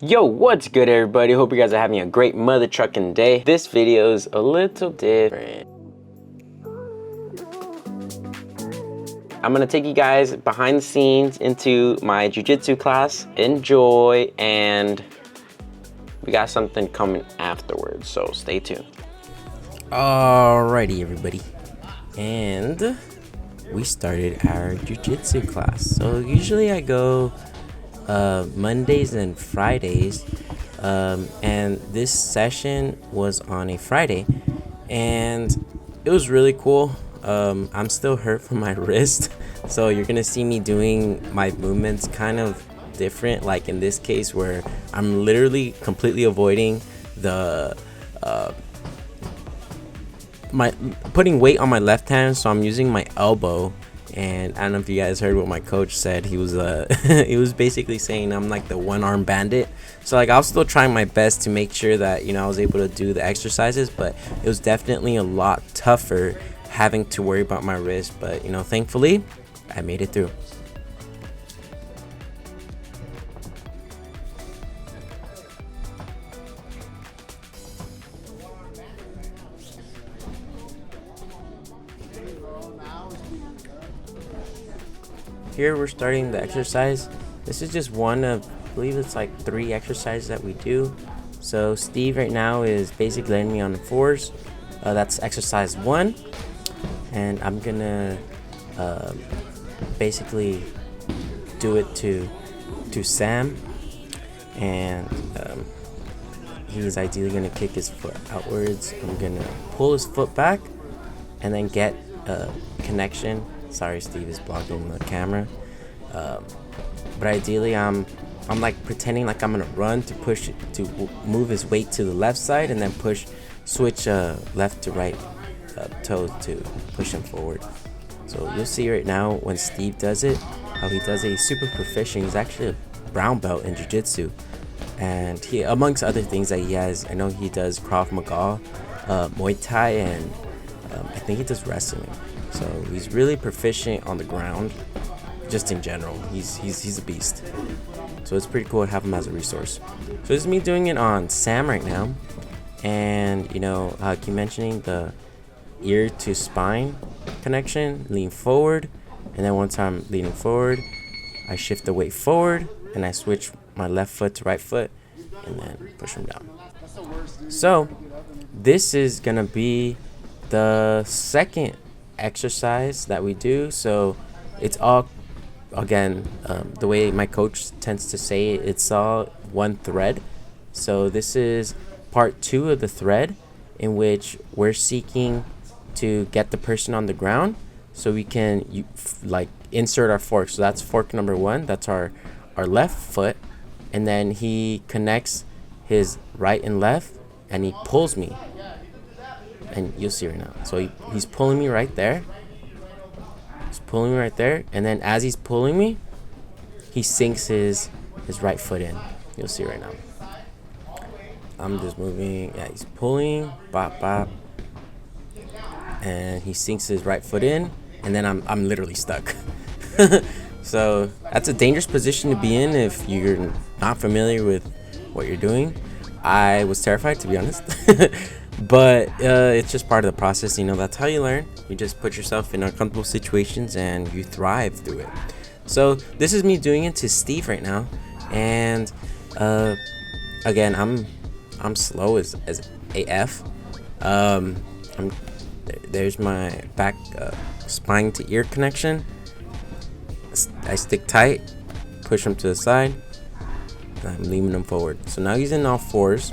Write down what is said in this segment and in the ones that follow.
Yo, what's good everybody? Hope you guys are having a great mother trucking day. This video is a little different. I'm gonna take you guys behind the scenes into my jiu-jitsu class. Enjoy, and we got something coming afterwards, so stay tuned. Alrighty everybody, and we started our jiu-jitsu class. So usually I go Mondays and Fridays, and this session was on a Friday, and it was really cool. I'm still hurt from my wrist, so you're gonna see me doing my movements kind of different, like in this case where I'm literally completely avoiding the my putting weight on my left hand, so I'm using my elbow. And I don't know if you guys heard what my coach said. He was he was basically saying I'm like the one-arm bandit. So like I was still trying my best to make sure that I was able to do the exercises, but it was definitely a lot tougher having to worry about my wrist. But thankfully I made it through. Here we're starting the exercise. This is just one of, I believe it's like 3 exercises that we do. So Steve right now is basically letting me on the 4s. That's exercise 1, and I'm gonna basically do it to Sam, and he's ideally gonna kick his foot outwards. I'm gonna pull his foot back and then get a connection. Sorry, Steve is blocking the camera. But ideally, I'm like pretending like I'm gonna run to push to move his weight to the left side, and then switch left to right toe to push him forward. So you'll see right now when Steve does it, how he does it. He's super proficient. He's actually a brown belt in jiu-jitsu, and he, amongst other things that he has, I know he does Krav Maga, Muay Thai, and I think he does wrestling. So he's really proficient on the ground, just in general. He's a beast. So it's pretty cool to have him as a resource. So this is me doing it on Sam right now, and keep mentioning the ear to spine connection. Lean forward, and then once I'm leaning forward, I shift the weight forward, and I switch my left foot to right foot, and then push him down. So this is gonna be the second exercise that we do. So it's all, again, the way my coach tends to say it, it's all one thread. So this is part 2 of the thread, in which we're seeking to get the person on the ground so we can insert our fork. So that's fork number 1, that's our left foot, and then he connects his right and left, and he pulls me, and you'll see right now. So he's pulling me right there. He's pulling me right there, and then as he's pulling me, he sinks his right foot in. You'll see right now. I'm just moving. Yeah, he's pulling, bop bop, and he sinks his right foot in, and then I'm literally stuck. So that's a dangerous position to be in if you're not familiar with what you're doing. I was terrified, to be honest. But it's just part of the process. That's how you learn. You just put yourself in uncomfortable situations and you thrive through it. So this is me doing it to Steve right now, and again, I'm slow as AF. There's my back spine to ear connection. I stick tight, push him to the side, and I'm leaning him forward. So now he's in all 4s,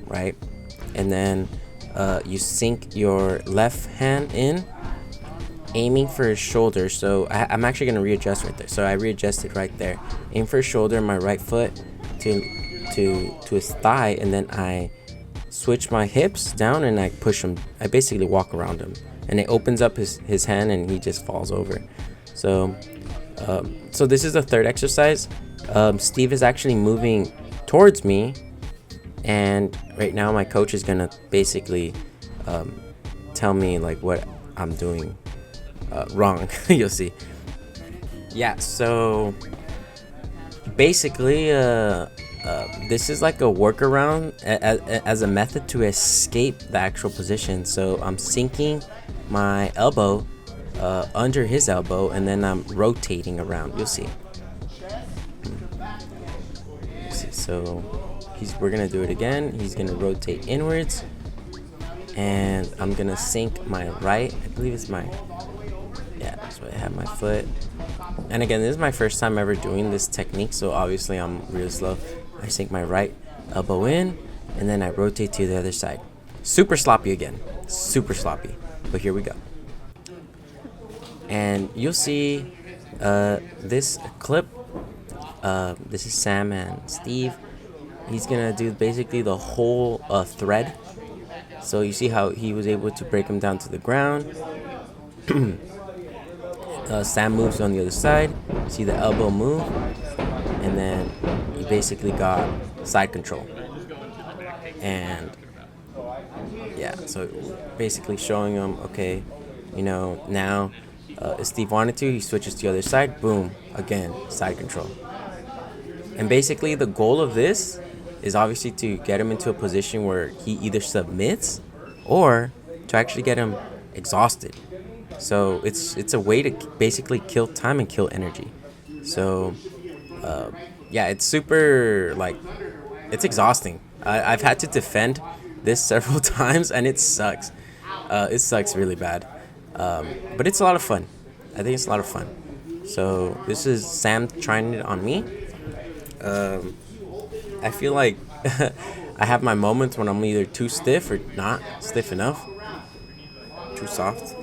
right? And then you sink your left hand in, aiming for his shoulder. So I'm actually going to readjust right there. So I readjusted right there. Aim for his shoulder, my right foot to his thigh, and then I switch my hips down and I push him. I basically walk around him, and it opens up his hand, and he just falls over. So this is the third exercise. Steve is actually moving towards me, and right now my coach is gonna basically tell me like what I'm doing wrong. You'll see. Yeah, so basically this is like a workaround as a method to escape the actual position. So I'm sinking my elbow under his elbow, and then I'm rotating around. You'll see. So we're gonna do it again. He's gonna rotate inwards, and I'm gonna sink my right. I believe it's my, yeah, that's why I have my foot. And again, this is my first time ever doing this technique, so obviously I'm really slow. I sink my right elbow in, and then I rotate to the other side. Super sloppy again, super sloppy. But here we go. And you'll see this clip. This is Sam and Steve. He's gonna do basically the whole thread. So you see how he was able to break him down to the ground. Sam moves on the other side. See the elbow move, and then you basically got side control. And yeah, so basically showing him, okay, now if Steve wanted to, he switches to the other side. Boom, again, side control. And basically the goal of this is obviously to get him into a position where he either submits or to actually get him exhausted. So it's a way to basically kill time and kill energy. So yeah, it's super, like, it's exhausting. I've had to defend this several times, and it sucks. It sucks really bad. But it's a lot of fun. I think it's a lot of fun. So this is Sam trying it on me. I feel like I have my moments when I'm either too stiff or not stiff enough, too soft.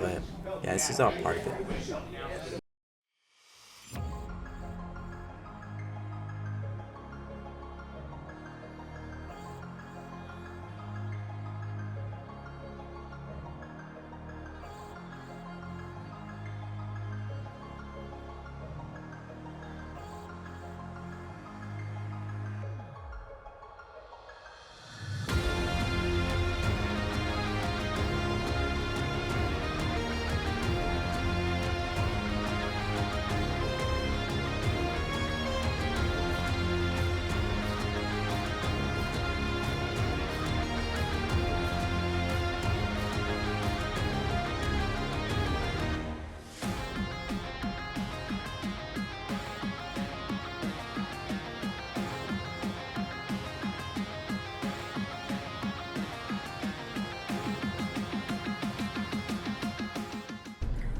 But yeah, this is all part of it.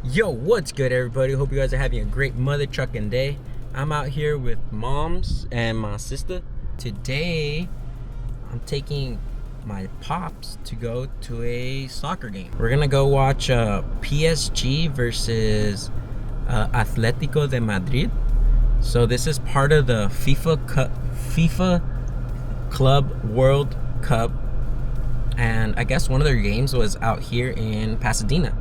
Yo, what's good, everybody? Hope you guys are having a great mother trucking day. I'm out here with moms and my sister. Today, I'm taking my pops to go to a soccer game. We're gonna go watch PSG versus Atletico de Madrid. So this is part of the FIFA Club World Cup, and I guess one of their games was out here in Pasadena.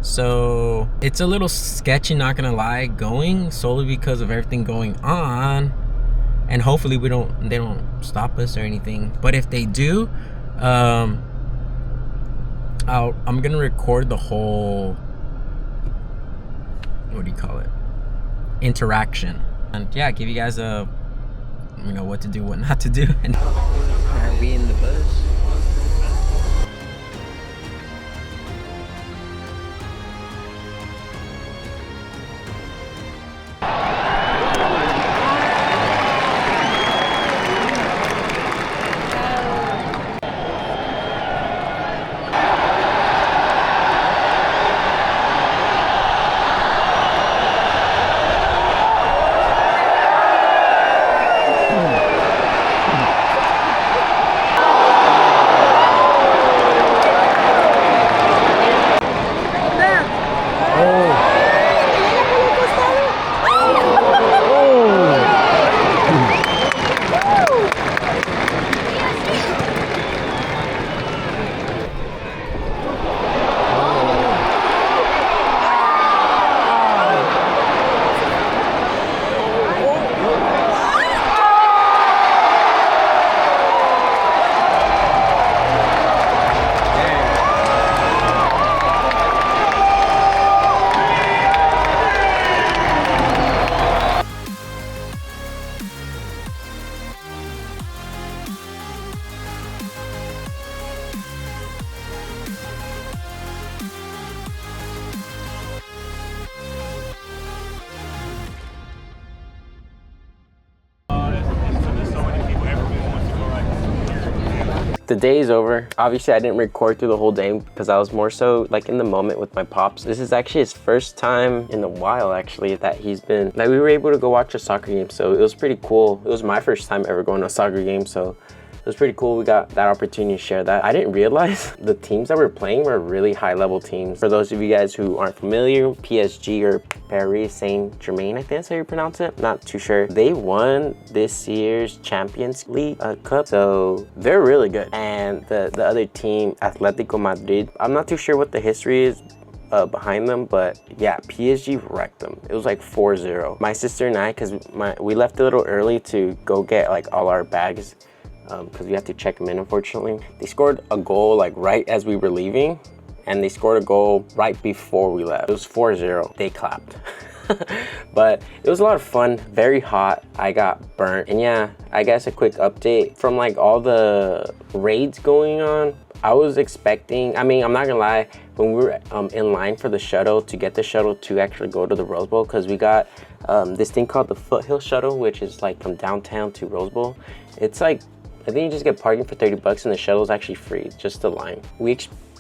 So it's a little sketchy, not gonna lie, going solely because of everything going on, and hopefully they don't stop us or anything. But if they do, I'm gonna record the whole, what do you call it, interaction, and yeah, give you guys a, what to do, what not to do. And are we in the bus? The day is over. Obviously, I didn't record through the whole day because I was more so like in the moment with my pops. This is actually his first time in a while, actually, that we were able to go watch a soccer game. So it was pretty cool. It was my first time ever going to a soccer game. So it was pretty cool. We got that opportunity to share that. I didn't realize the teams that were playing were really high level teams. For those of you guys who aren't familiar, PSG or Paris Saint-Germain, I think that's how you pronounce it. Not too sure. They won this year's Champions League Cup, so they're really good. And the other team, Atletico Madrid, I'm not too sure what the history is behind them, but yeah, PSG wrecked them. It was like 4-0. My sister and I, because we left a little early to go get like all our bags, because we had to check them in, unfortunately. They scored a goal like right as we were leaving, and they scored a goal right before we left. It was 4-0. They clapped. But it was a lot of fun, very hot. I got burnt. And yeah, I guess a quick update from like all the raids going on. I was expecting, I mean, I'm not gonna lie, when we were in line for the shuttle, to get the shuttle to actually go to the Rose Bowl, because we got this thing called the Foothill Shuttle, which is like from downtown to Rose Bowl. It's like, I think you just get parking for 30 bucks and the shuttle is actually free, just the line. We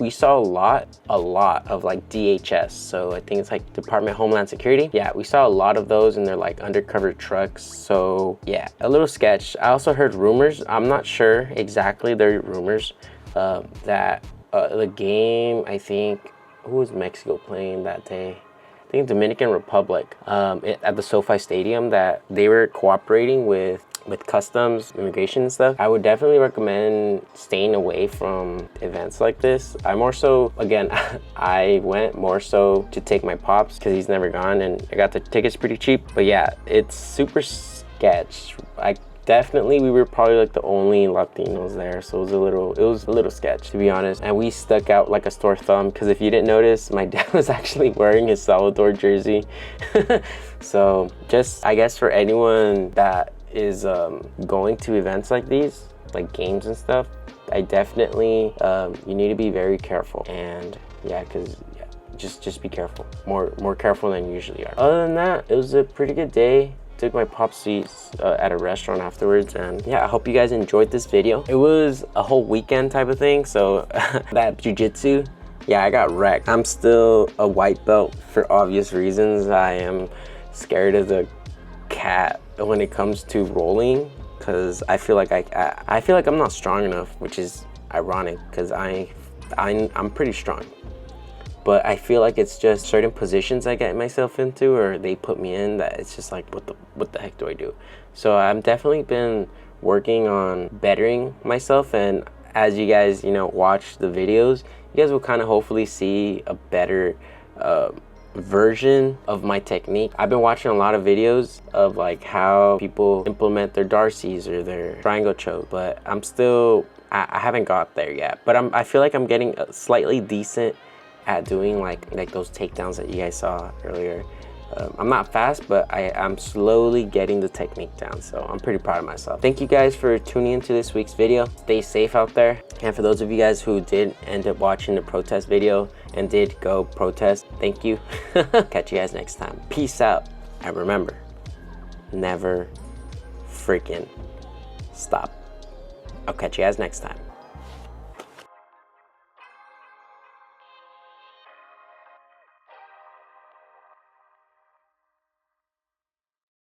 saw a lot of like DHS. So I think it's like Department of Homeland Security. Yeah, we saw a lot of those, and they're like undercover trucks. So yeah, a little sketch. I also heard rumors. I'm not sure exactly. There are rumors that the game, I think, who was Mexico playing that day? I think Dominican Republic at the SoFi Stadium, that they were cooperating with customs, immigration and stuff. I would definitely recommend staying away from events like this. I more so, again, I went more so to take my pops because he's never gone, and I got the tickets pretty cheap. But yeah, it's super sketch. We were probably like the only Latinos there, so it was a little sketch, to be honest. And we stuck out like a sore thumb, because if you didn't notice, my dad was actually wearing his Salvador jersey. So just, I guess, for anyone that is going to events like these, like games and stuff, I definitely you need to be very careful. And yeah, because yeah, just be careful, more careful than you usually are. Other than that, it was a pretty good day. Took my pops seats at a restaurant afterwards, and yeah, I hope you guys enjoyed this video. It was a whole weekend type of thing. So that jiu-jitsu, yeah, I got wrecked. I'm still a white belt for obvious reasons. I am scared as a cat when it comes to rolling, because I feel like I feel like I'm not strong enough, which is ironic because I'm pretty strong. But I feel like it's just certain positions I get myself into, or they put me in, that it's just like, what the heck do I do? So I'm definitely been working on bettering myself, and as you guys, watch the videos, you guys will kind of hopefully see a better version of my technique. I've been watching a lot of videos of like how people implement their Darcies or their triangle choke, but I haven't got there yet. But I feel like I'm getting slightly decent at doing like those takedowns that you guys saw earlier. I'm not fast, but I'm slowly getting the technique down, so I'm pretty proud of myself. Thank you guys for tuning into this week's video. Stay safe out there. And for those of you guys who did end up watching the protest video and did go protest, thank you. Catch you guys next time. Peace out. And remember, never freaking stop. I'll catch you guys next time.